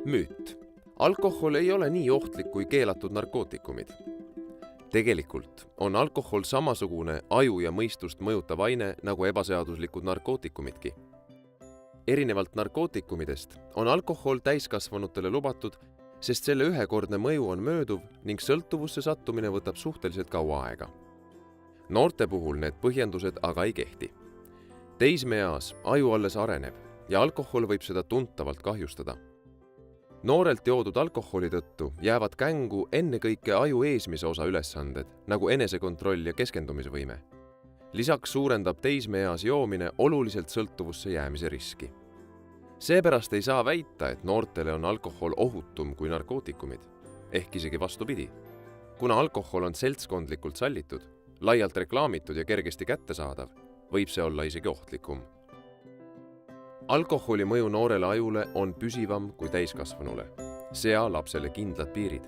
Müüt. Alkohol ei ole nii ohtlik kui keelatud narkootikumid. Tegelikult on alkohol samasugune aju ja mõistust mõjutav aine nagu ebaseaduslikud narkootikumidki. Erinevalt narkootikumidest on alkohol täiskasvanutele lubatud, sest selle ühekordne mõju on mööduv ning sõltuvusse sattumine võtab suhteliselt kaua aega. Noorte puhul need põhjendused aga ei kehti. Teismeeas aju alles areneb ja alkohol võib seda tuntavalt kahjustada. Noorelt joodud alkoholi tõttu jäävad kängu ennekõike aju eesmise osa ülesanded, nagu enesekontroll ja keskendumisvõime. Lisaks suurendab teismeeas joomine oluliselt sõltuvusse jäämise riski. Seepärast ei saa väita, et noortele on alkohol ohutum kui narkootikumid, ehk isegi vastupidi. Kuna alkohol on seltskondlikult sallitud, laialt reklaamitud ja kergesti kättesaadav, võib see olla isegi ohtlikum. Alkoholi mõju noorele ajule on püsivam kui täiskasvanule. Sea lapsele kindlad piirid.